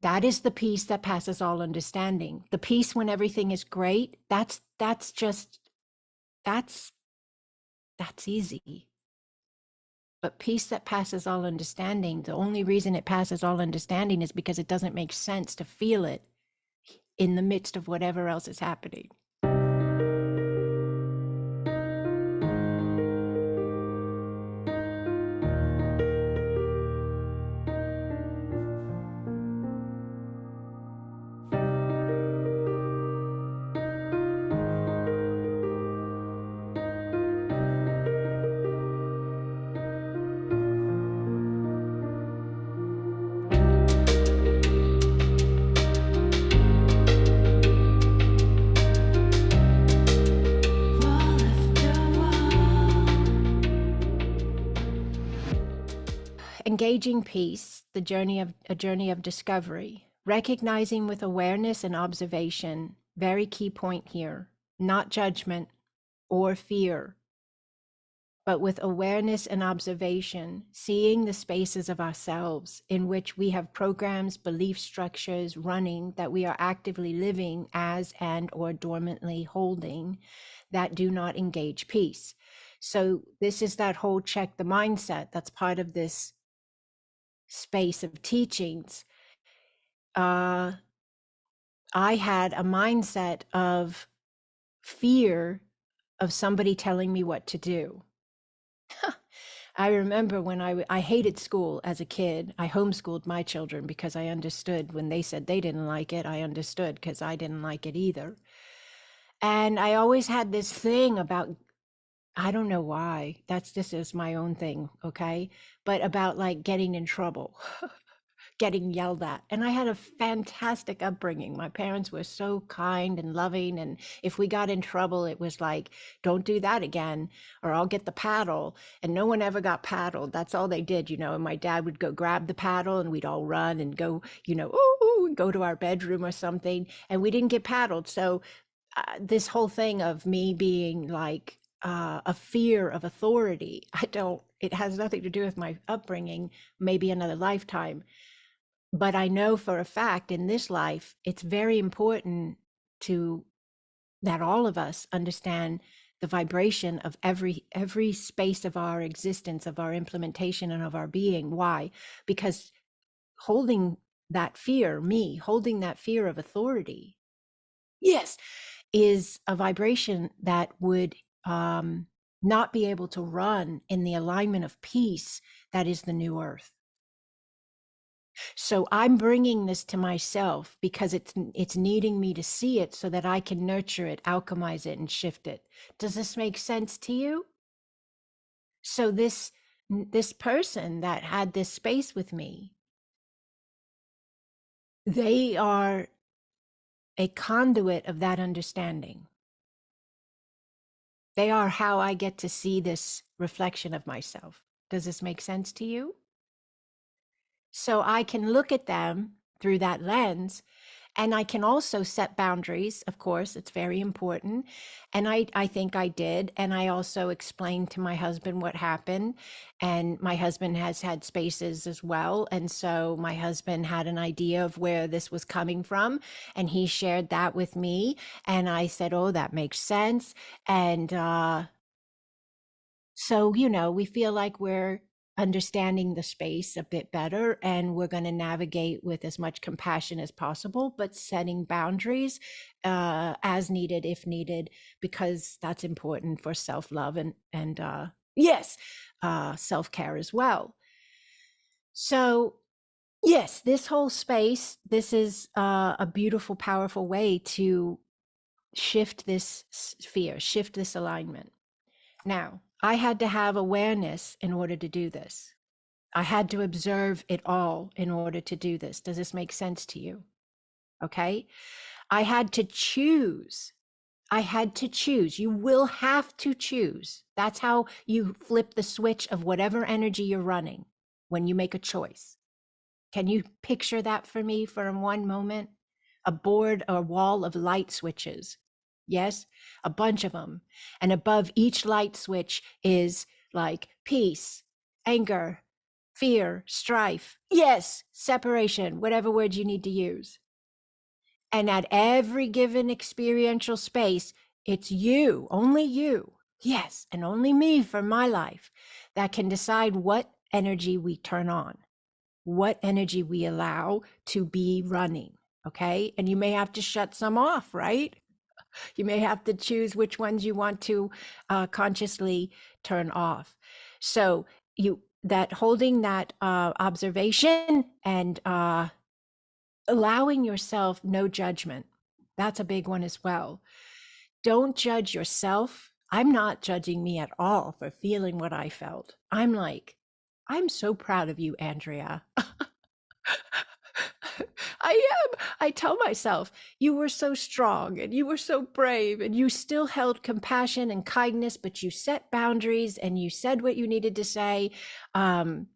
That is the peace that passes all understanding. The peace when everything is great, that's easy. But peace that passes all understanding, the only reason it passes all understanding is because it doesn't make sense to feel it in the midst of whatever else is happening. Engaging peace, a journey of discovery, recognizing with awareness and observation, very key point here, not judgment or fear, but with awareness and observation, seeing the spaces of ourselves in which we have programs, belief structures running that we are actively living as and or dormantly holding that do not engage peace. So this is that whole check the mindset that's part of this space of teachings. I had a mindset of fear of somebody telling me what to do. I remember when I hated school as a kid. I homeschooled my children because I understood when they said they didn't like it, I understood because I didn't like it either. And I always had this thing about, I don't know why, this is my own thing, okay? But about like getting in trouble. Getting yelled at. And I had a fantastic upbringing. My parents were so kind and loving. And if we got in trouble, it was like, don't do that again, or I'll get the paddle. And no one ever got paddled. That's all they did, And my dad would go grab the paddle and we'd all run and go, ooh, and go to our bedroom or something. And we didn't get paddled. So this whole thing of me being like a fear of authority, it has nothing to do with my upbringing, maybe another lifetime. But I know for a fact in this life, it's very important that all of us understand the vibration of every space of our existence, of our implementation and of our being. Why? Because holding that fear of authority, yes, is a vibration that would not be able to run in the alignment of peace that is the new earth. So I'm bringing this to myself because it's needing me to see it so that I can nurture it, alchemize it, and shift it. Does this make sense to you? So this person that had this space with me, they are a conduit of that understanding. They are how I get to see this reflection of myself. Does this make sense to you? So I can look at them through that lens, and I can also set boundaries. Of course, it's very important. And I think I did. And I also explained to my husband what happened. And my husband has had spaces as well. And so my husband had an idea of where this was coming from. And he shared that with me. And I said, oh, that makes sense. And so, we feel like we're understanding the space a bit better, and we're going to navigate with as much compassion as possible, but setting boundaries as needed, if needed, because that's important for self-love and yes, self-care as well. So yes, this whole space, this is a beautiful, powerful way to shift this sphere, shift this alignment. Now, I had to have awareness in order to do this. I had to observe it all in order to do this. Does this make sense to you? Okay. I had to choose. You will have to choose. That's how you flip the switch of whatever energy you're running when you make a choice. Can you picture that for me for one moment? A board or wall of light switches. Yes, a bunch of them. And above each light switch is like peace, anger, fear, strife, yes, separation, whatever word you need to use. And at every given experiential space, it's you, only you, yes, and only me for my life that can decide what energy we turn on, what energy we allow to be running. Okay. And you may have to shut some off, right? You may have to choose which ones you want to consciously turn off. So that holding that observation and allowing yourself no judgment. That's a big one as well. Don't judge yourself. I'm not judging me at all for feeling what I felt. I'm like, I'm so proud of you, Andrea. I am. I tell myself, you were so strong and you were so brave and you still held compassion and kindness, but you set boundaries and you said what you needed to say. And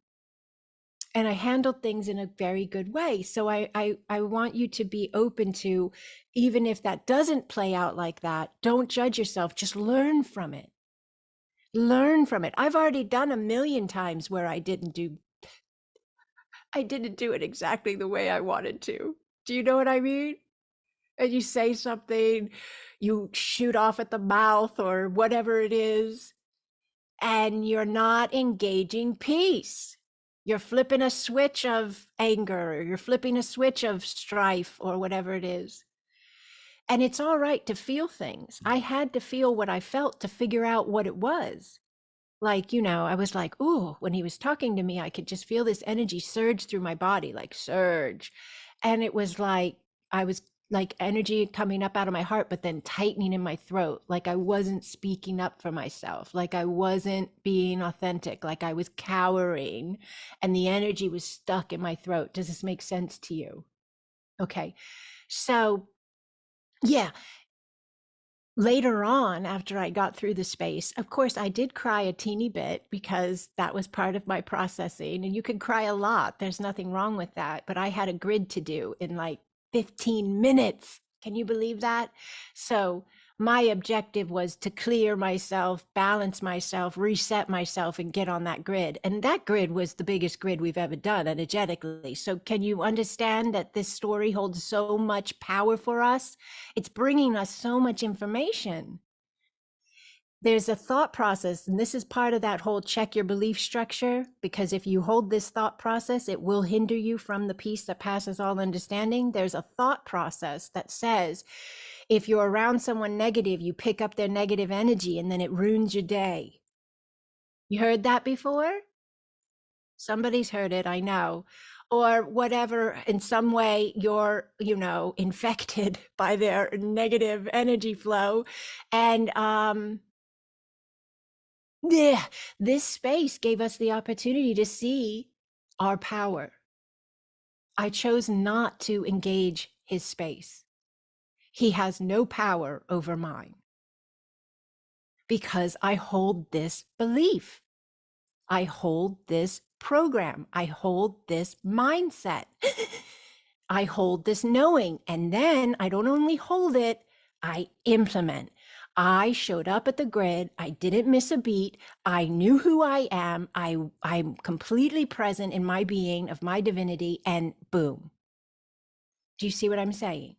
I handled things in a very good way. So I want you to be open to, even if that doesn't play out like that, don't judge yourself. Just learn from it. Learn from it. I've already done a million times where I didn't do it exactly the way I wanted to. Do you know what I mean? And you say something, you shoot off at the mouth or whatever it is, and you're not engaging peace. You're flipping a switch of anger, or you're flipping a switch of strife, or whatever it is. And it's all right to feel things. I had to feel what I felt to figure out what it was. Like, I was like, ooh, when he was talking to me, I could just feel this energy surge through my body, like surge. And it was like, I was like energy coming up out of my heart, but then tightening in my throat. Like I wasn't speaking up for myself. Like I wasn't being authentic. Like I was cowering and the energy was stuck in my throat. Does this make sense to you? Okay. So, yeah, later on, after I got through the space, of course, I did cry a teeny bit because that was part of my processing. And you can cry a lot. There's nothing wrong with that. But I had a grid to do in like 15 minutes. Can you believe that? So my objective was to clear myself, balance myself, reset myself, and get on that grid. And that grid was the biggest grid we've ever done energetically. So can you understand that this story holds so much power for us? It's bringing us so much information. There's a thought process, and this is part of that whole check your belief structure, because if you hold this thought process, it will hinder you from the peace that passes all understanding. There's a thought process that says, if you're around someone negative, you pick up their negative energy and then it ruins your day. You heard that before? Somebody's heard it, I know. Or whatever, in some way you're, infected by their negative energy flow. And yeah, this space gave us the opportunity to see our power. I chose not to engage his space. He has no power over mine because I hold this belief. I hold this program. I hold this mindset. I hold this knowing. And then I don't only hold it, I implement. I showed up at the grid. I didn't miss a beat. I knew who I am. I'm completely present in my being of my divinity, and boom. Do you see what I'm saying?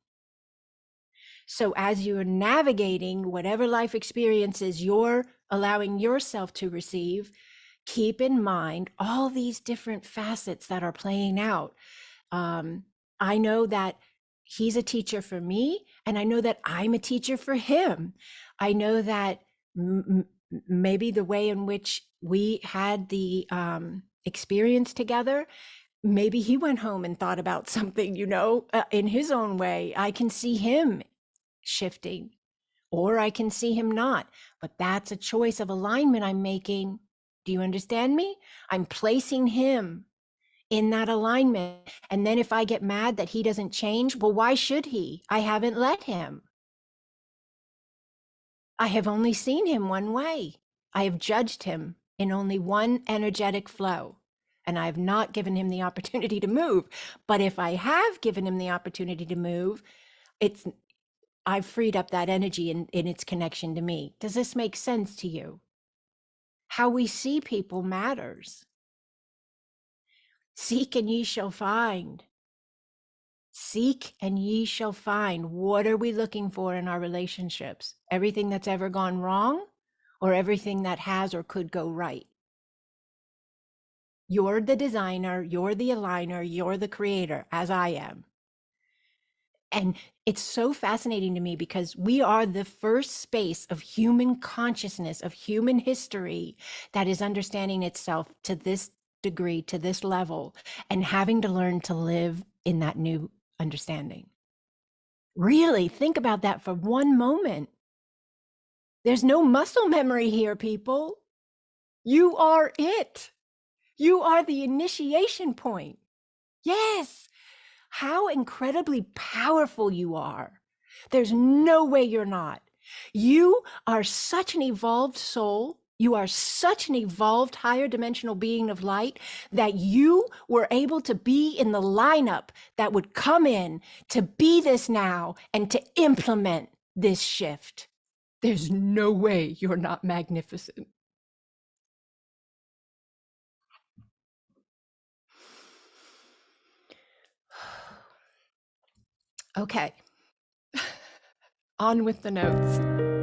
So as you're navigating whatever life experiences you're allowing yourself to receive, keep in mind all these different facets that are playing out. I know that he's a teacher for me, and I know that I'm a teacher for him. I know that maybe the way in which we had the experience together, maybe he went home and thought about something, in his own way. I can see him shifting, or I can see him not, but that's a choice of alignment I'm making. Do you understand me? I'm placing him in that alignment. And then if I get mad that he doesn't change, well, why should he? I haven't let him. I have only seen him one way. I have judged him in only one energetic flow, and I have not given him the opportunity to move. But if I have given him the opportunity to move, I've freed up that energy in its connection to me. Does this make sense to you? How we see people matters. Seek and ye shall find. Seek and ye shall find. What are we looking for in our relationships? Everything that's ever gone wrong or everything that has or could go right? You're the designer, you're the aligner, you're the creator, as I am. And it's so fascinating to me because we are the first space of human consciousness, of human history that is understanding itself to this degree, to this level, and having to learn to live in that new understanding. Really think about that for one moment. There's no muscle memory here, people. You are it. You are the initiation point. Yes. How incredibly powerful you are. There's no way you're not. You are such an evolved soul. You are such an evolved higher dimensional being of light that you were able to be in the lineup that would come in to be this now and to implement this shift. There's no way you're not magnificent. Okay, on with the notes.